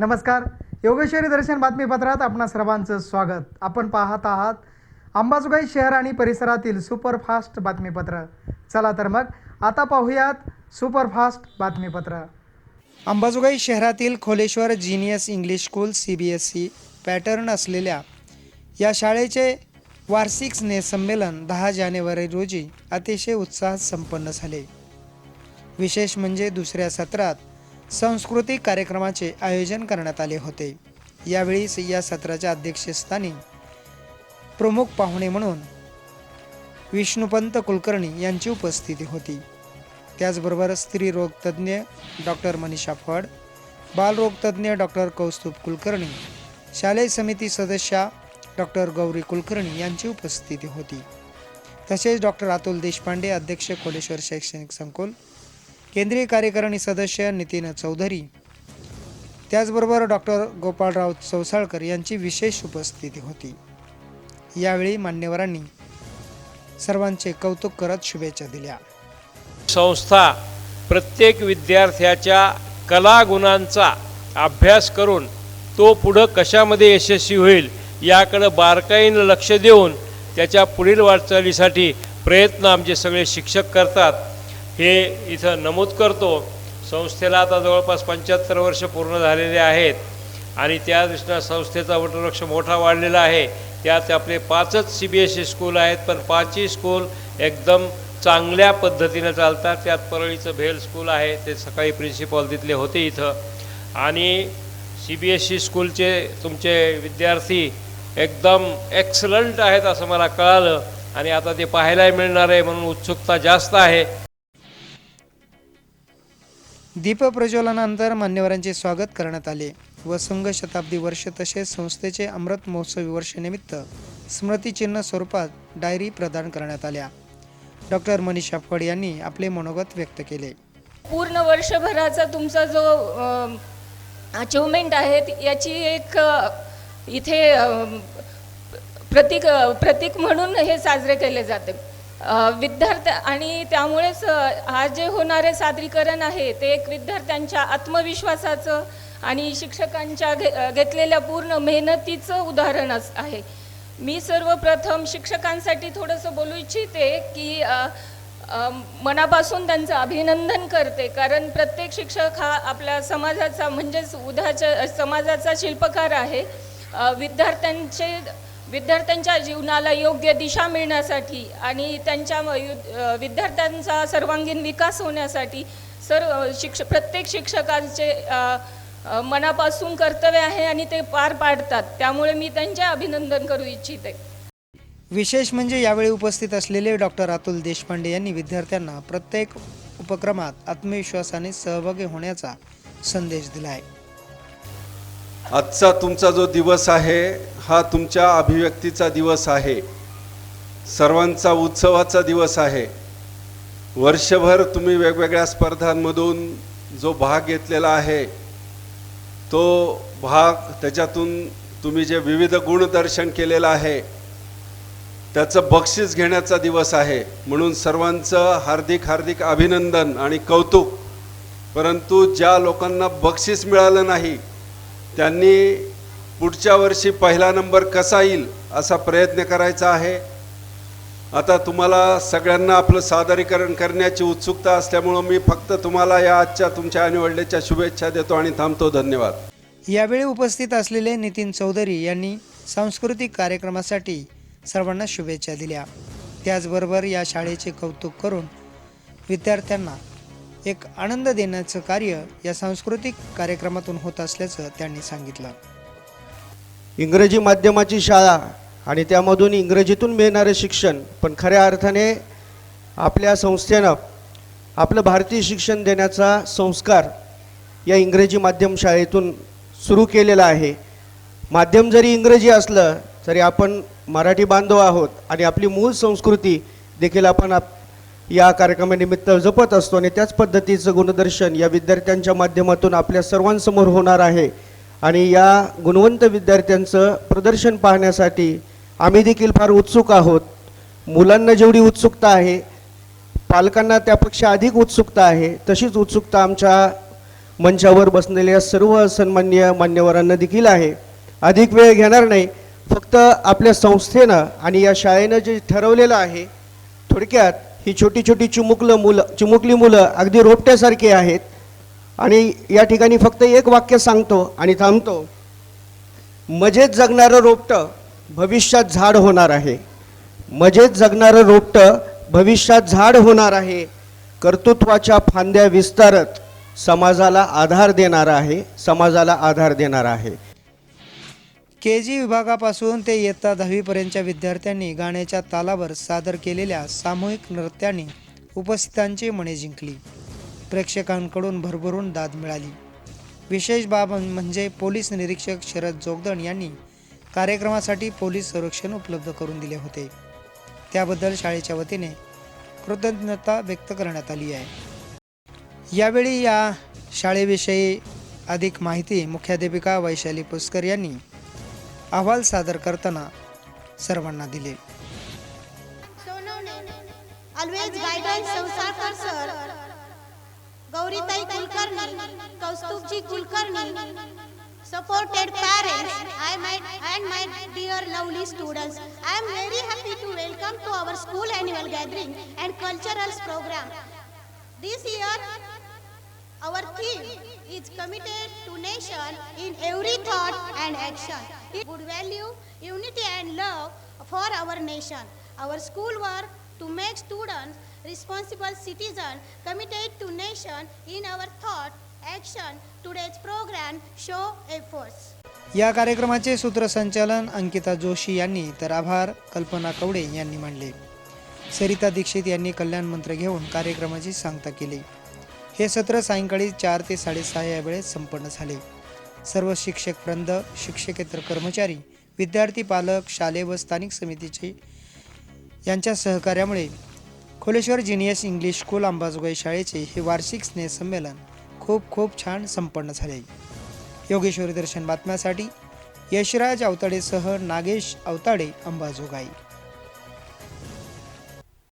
नमस्कार. योगेश्वरी दर्शन बातमीपत्रात आपणा सर्वांचं स्वागत. आपण पाहत आहात अंबाजोगाई शहर आणि परिसरातील सुपरफास्ट बातमीपत्र. चला तर मग आता पाहूयात सुपरफास्ट बातमीपत्र. अंबाजोगाई शहरातील Kholeshwar genius English school CBSE pattern असलेल्या या शाळेचे वार्षिक स्नेहसंमेलन 10 जानेवारी रोजी अतिशय उत्साहात संपन्न झाले. विशेष म्हणजे दुसऱ्या सत्रात सांस्कृतिक कार्यक्रमाचे आयोजन करण्यात आले होते. यावेळी या सत्राच्या अध्यक्षस्थानी प्रमुख पाहुणे म्हणून विष्णुपंत कुलकर्णी यांची उपस्थिती होती. त्याचबरोबर स्त्रीरोग तज्ज्ञ डॉक्टर मनीषा फड, बालरोगतज्ञ डॉक्टर कौस्तुभ कुलकर्णी, शालेय समिती सदस्या डॉक्टर गौरी कुलकर्णी यांची उपस्थिती होती. तसेच डॉक्टर अतुल देशपांडे, अध्यक्ष खोलेश्वर शैक्षणिक संकुल, केंद्रीय कार्यकारिणी सदस्य नितीन चौधरी, त्याचबरोबर डॉक्टर गोपाळराव चौसाळकर यांची विशेष उपस्थिती होती. यावेळी मान्यवरांनी सर्वांचे कौतुक करत शुभेच्छा दिल्या. संस्था प्रत्येक विद्यार्थ्याच्या कलागुणांचा अभ्यास करून तो पुढं कशामध्ये यशस्वी होईल याकडे बारकाईनं लक्ष देऊन त्याच्या पुढील वाटचालीसाठी प्रयत्न आमचे सगळे शिक्षक करतात हे इथं नमूद करतो. संस्थेला आता जवळपास 75 वर्ष पूर्ण झालेले आहेत आणि त्या दृष्टीनं संस्थेचा वटवृक्ष मोठा वाढलेला आहे. त्यात आपले 5च CBSE स्कूल आहेत, पण 5ही स्कूल एकदम चांगल्या पद्धतीनं चालतात. त्यात परळीचं भेल स्कूल आहे, ते सकाळी प्रिन्सिपॉल तिथले होते इथं. आणि CBSE स्कूलचे तुमचे विद्यार्थी एकदम एक्सलंट आहेत असं मला कळालं आणि आता ते पाहायला मिळणार आहे म्हणून उत्सुकता जास्त आहे. दीपप्रज्वलनानंतर मान्यवरांचे स्वागत करण्यात आले व संघ शताब्दी वर्ष तसेच संस्थेचे अमृत महोत्सवी वर्षनिमित्त स्मृतिचिन्ह स्वरूपात डायरी प्रदान करण्यात आल्या. डॉक्टर मनीषा फड यांनी आपले मनोगत व्यक्त केले. पूर्ण वर्षभराचा तुमचा जो अचिव्हमेंट आहे याची एक इथे प्रतीक म्हणून हे साजरे केले जाते विद्यार्थी. आणि त्यामुळेच आज जे होणारे सादरीकरण आहे ते एक विद्यार्थ्यांच्या आत्मविश्वासाचं आणि शिक्षकांच्या घेतलेल्या पूर्ण मेहनतीचं उदाहरण आहे. मी सर्वप्रथम शिक्षकांसाठी थोडंसं बोलू इच्छिते की मनापासून त्यांचं अभिनंदन करते, कारण प्रत्येक शिक्षक हा आपल्या समाजाचा म्हणजेच उद्याच्या समाजाचा शिल्पकार आहे. विद्यार्थ्यांच्या जीवनाला योग्य दिशा मिळण्यासाठी आणि त्यांच्या विद्यार्थ्यांचा सर्वांगीण विकास होण्यासाठी प्रत्येक शिक्षकांचे मनापासून कर्तव्य आहे आणि ते पार पाडतात. त्यामुळे मी त्यांचे अभिनंदन करू इच्छिते. विशेष म्हणजे यावेळी उपस्थित असलेले डॉक्टर अतुल देशपांडे यांनी विद्यार्थ्यांना प्रत्येक उपक्रमात आत्मविश्वासाने सहभागी होण्याचा संदेश दिला आहे. आजचा तुमचा जो दिवस आहे हा तुमच्या अभिव्यक्तीचा दिवस आहे, सर्वांचा उत्सवाचा दिवस आहे. वर्षभर तुम्ही वेगवेगळ्या स्पर्धांमधून जो भाग घेतलेला आहे तो भाग, त्याच्यातून तुम्ही जे विविध गुणदर्शन केलेलं आहे त्याचं बक्षीस घेण्याचा दिवस आहे. म्हणून सर्वांचं हार्दिक अभिनंदन आणि कौतुक. परंतु ज्या लोकांना बक्षीस मिळालं नाही त्यांनी पुढच्या वर्षी पहिला नंबर कसा येईल असा प्रयत्न करायचा आहे. आता तुम्हाला सगळ्यांना आपलं सादरीकरण करण्याची उत्सुकता असल्यामुळं मी फक्त तुम्हाला या आजच्या तुमच्या ॲन्युअल डेच्या शुभेच्छा देतो आणि थांबतो. धन्यवाद. यावेळी उपस्थित असलेले नितीन चौधरी यांनी सांस्कृतिक कार्यक्रमासाठी सर्वांना शुभेच्छा दिल्या. त्याचबरोबर या शाळेचे कौतुक करून विद्यार्थ्यांना एक आनंद देण्याचं कार्य या सांस्कृतिक कार्यक्रमातून होत असल्याचं त्यांनी सांगितलं. इंग्रजी माध्यमाची शाळा आणि त्यामधून इंग्रजीतून मिळणारे शिक्षण, पण खऱ्या अर्थाने आपल्या संस्थेनं आपलं भारतीय शिक्षण देण्याचा संस्कार या इंग्रजी माध्यम शाळेतून सुरू केलेला आहे. माध्यम जरी इंग्रजी असलं तरी आपण मराठी बांधव आहोत आणि आपली मूळ संस्कृती देखील आपण या कार्यक्रमानिमित्त जपत असतो आणि त्याच पद्धतीचं गुणदर्शन या विद्यार्थ्यांच्या माध्यमातून आपल्या सर्वांसमोर होणार आहे. आणि या गुणवंत विद्यार्थ्यांचं प्रदर्शन पाहण्यासाठी आम्ही देखील फार उत्सुक आहोत. मुलांना जेवढी उत्सुकता आहे, पालकांना त्यापेक्षा अधिक उत्सुकता आहे. तशीच उत्सुकता आमच्या मंचावर बसलेल्या सर्व सन्माननीय मान्यवरांना देखील आहे. अधिक वेळ घेणार नाही, फक्त आपल्या संस्थेनं आणि या शाळेनं जे ठरवलेलं आहे, थोडक्यात ही छोटी छोटी चिमुकली मुलं अगदी रोपट्यासारखी आहेत. आणि या ठिकाणी फक्त एक वाक्य सांगतो आणि थांबतो. मजेत जगणारं रोपटं भविष्यात झाड होणार आहे. मजेत जगणारं रोपटं भविष्यात झाड होणार आहे. कर्तृत्वाच्या फांद्या विस्तारत समाजाला आधार देणार आहे, समाजाला आधार देणार आहे. KG विभागापासून ते इयत्ता 10वीपर्यंतच्या विद्यार्थ्यांनी गाण्याच्या तालावर सादर केलेल्या सामूहिक नृत्याने उपस्थितांची मने जिंकली. प्रेक्षकांकडून भरभरून दाद मिळाली. विशेष बाब म्हणजे पोलीस निरीक्षक शरद जोगदंड यांनी कार्यक्रमासाठी पोलीस संरक्षण उपलब्ध करून दिले होते. त्याबद्दल शाळेच्या वतीने कृतज्ञता व्यक्त करण्यात आली आहे. यावेळी या शाळेविषयी अधिक माहिती मुख्याध्यापिका वैशाली पुष्कर यांनी अहवाल सादर करताना सर्वांना दिले. Always guidance Savsarkar sir, Gauritai Kulkarni, Kaustubji Kulkarni, supported parents, and my dear lovely students. I am very happy to welcome to our school annual gathering and cultural program. This year, our theme is committed to nation in every thought and action. It would value unity and love for our nation. Our school work to make students responsible citizens committed to nation in our thought, action. Today's program show efforts. या कार्यक्रमाचे सूत्रसंचालन अंकिता जोशी यांनी तर आभार कल्पना कवडे यांनी मानले. सरिता दीक्षित यांनी कल्याण मंत्र घेऊन कार्यक्रमाची सांगता केली. हे सत्र सायंकाळी 4 ते 6:30 या वेळेत संपन्न झाले. सर्व शिक्षक वृंद, शिक्षकेतर कर्मचारी, विद्यार्थी, पालक, शालेय व स्थानिक समितीचे यांच्या सहकार्यामुळे Kholeshwar genius English school Ambajogai शाळेचे हे वार्षिक स्नेहसंमेलन खूप छान संपन्न झाले. योगेश्वरी दर्शन बातम्यासाठी यशराज अवताडेसह नागेश अवताडे, अंबाजोगाई.